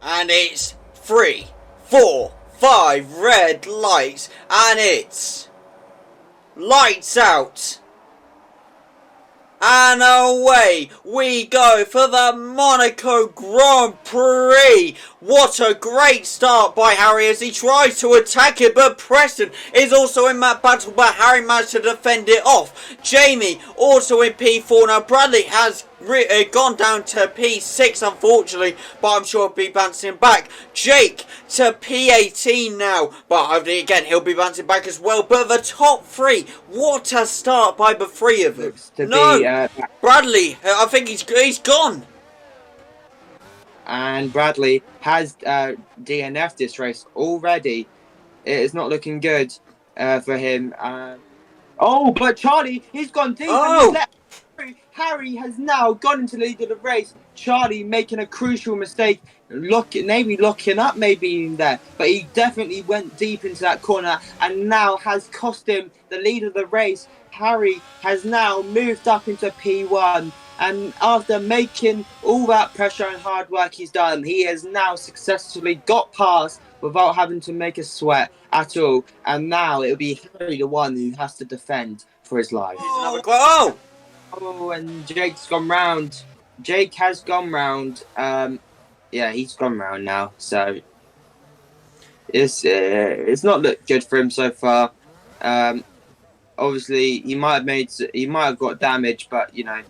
And it's 3, 4, 5 red lights, and it's lights out. And away we go for the Monaco Grand Prix. What a great start by Harry as he tries to attack it, but Preston is also in that battle, but Harry managed to defend it off. Jamie also in P4. Now Bradley has gone down to P6 unfortunately, but I'm sure he'll be bouncing back. Jake to P18 now, but again he'll be bouncing back as well. But the top three, what a start by the three of them. Bradley, I think he's gone. And Bradley has DNF'd this race already. It is not looking good for him. But Charlie, he's gone deep. Oh! And Harry has now gone into the lead of the race. Charlie making a crucial mistake, maybe locking up in there. But he definitely went deep into that corner and now has cost him the lead of the race. Harry has now moved up into P1. And after making all that pressure and hard work he's done, he has now successfully got past without having to make a sweat at all. And now it'll be Harry the one who has to defend for his life. Oh, and Jake's gone round. Jake has gone round. He's gone round now. So it's not looked good for him so far. Obviously, he might have got damage, but you know.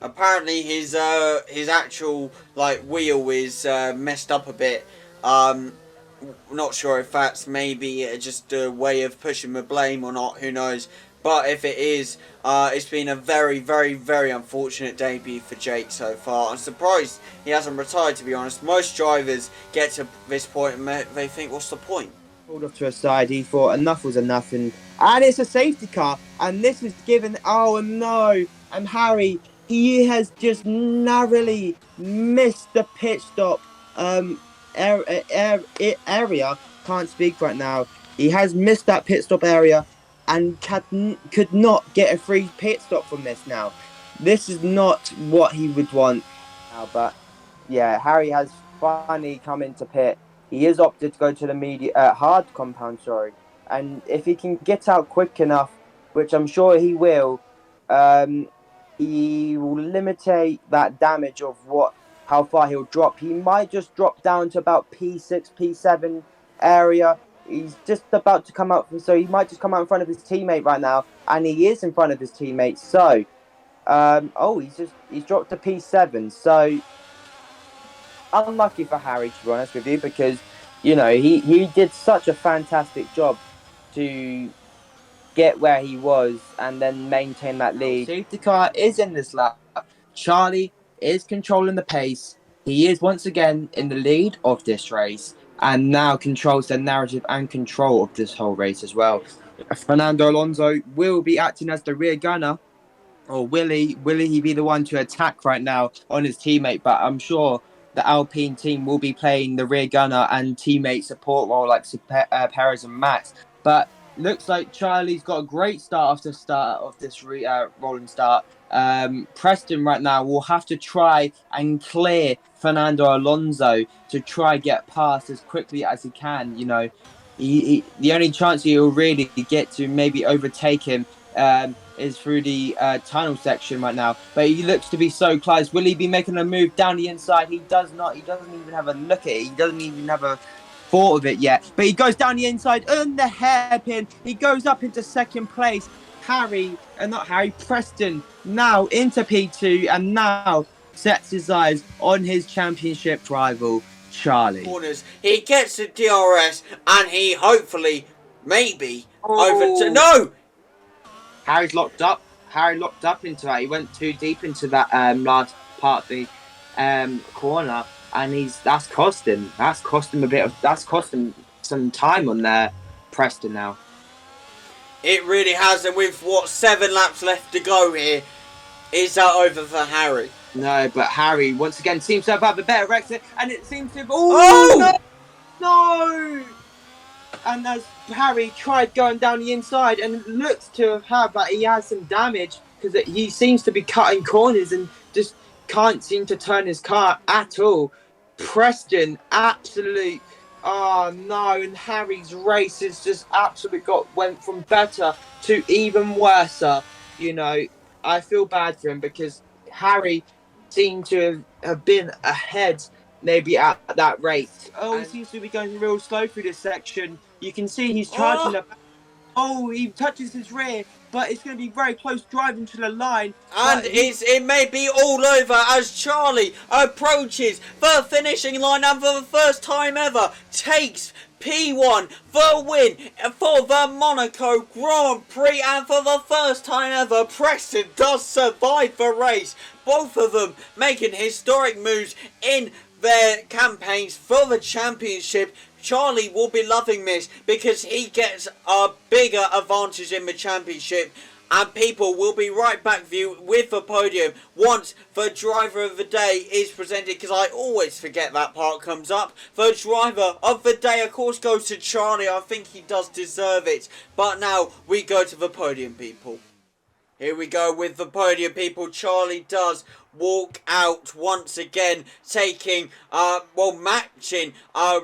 Apparently his actual wheel is messed up a bit. Not sure if that's maybe just a way of pushing the blame or not. Who knows? But if it is, it's been a very, very, very unfortunate debut for Jake so far. I'm surprised he hasn't retired, to be honest. Most drivers get to this point and they think, what's the point? Pulled off to a side. He thought enough was enough, and it's a safety car, and this is given. Oh no! And Harry, he has just narrowly missed the pit stop area. Can't speak right now. He has missed that pit stop area and could not get a free pit stop from this now. This is not what he would want now, but yeah, Harry has finally come into pit. He is opted to go to the hard compound, and if he can get out quick enough, which I'm sure he will, he will limitate that damage of how far he'll drop. He might just drop down to about P6, P7 area. He's just about to come out, so he might just come out in front of his teammate right now, and he is in front of his teammate. So, he's dropped to P7. So, unlucky for Harry, to be honest with you, because he did such a fantastic job to get where he was and then maintain that lead. Safety car is in this lap. Charlie is controlling the pace. He is once again in the lead of this race and now controls the narrative and control of this whole race as well. Fernando Alonso will be acting as the rear gunner, or will he be the one to attack right now on his teammate? But I'm sure the Alpine team will be playing the rear gunner and teammate support role like Perez and Max. But looks like Charlie's got a great start after start of this rolling start. Preston right now will have to try and clear Fernando Alonso to try get past as quickly as he can. The only chance he'll really get to maybe overtake him is through the tunnel section right now. But he looks to be so close. Will he be making a move down the inside? He does not. He doesn't even have a look at it. He doesn't even have a thought of it yet. But he goes down the inside on the hairpin. He goes up into second place. Preston now into P2 and now sets his eyes on his championship rival, Charlie. Corners. He gets the DRS and he hopefully, maybe, No! Harry locked up into that. He went too deep into that last part of the corner, and that's cost him some time on there, Preston now. It really has, and with 7 laps left to go here, is that over for Harry? No, but Harry once again seems to have a better exit, and it seems to have. No! And as Harry tried going down the inside, and it looks to have that he has some damage because he seems to be cutting corners and just can't seem to turn his car at all. Preston, absolute. Oh no! And Harry's race has just absolutely went from better to even worse. You know, I feel bad for him because Harry seemed to have been ahead maybe at that rate. Oh, he seems to be going real slow through this section. You can see he's charging Oh! the. Oh, he touches his rear, but it's going to be very close driving to the line. And it may be all over as Charlie approaches the finishing line and for the first time ever takes P1 the win for the Monaco Grand Prix, and for the first time ever Preston does survive the race. Both of them making historic moves in their campaigns for the championship. Charlie will be loving this because he gets a bigger advantage in the championship, and people will be right back with the podium once the driver of the day is presented, because I always forget that part comes up. The driver of the day of course goes to Charlie. I think he does deserve it, but now we go to the podium, people. Here we go with the podium, people. Charlie does walk out once again, taking, matching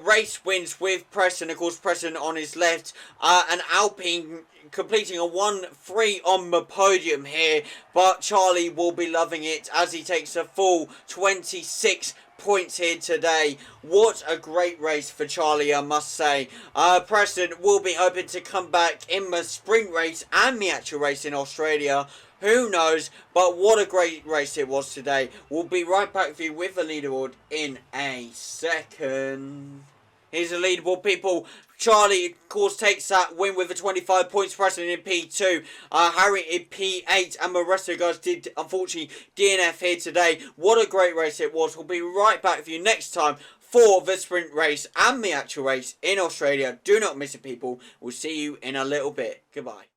race wins with Preston. Of course, Preston on his left, and Alpine completing a 1-3 on the podium here. But Charlie will be loving it as he takes a full 26 points here today. What a great race for Charlie, I must say. Preston will be hoping to come back in the sprint race and the actual race in Australia. Who knows? But what a great race it was today. We'll be right back with you with the leaderboard in a second. Here's the leaderboard, people. Charlie, of course, takes that win with the 25 points. Preston in P2. Harry in P8. And the rest of the guys did, unfortunately, DNF here today. What a great race it was. We'll be right back with you next time for the sprint race and the actual race in Australia. Do not miss it, people. We'll see you in a little bit. Goodbye.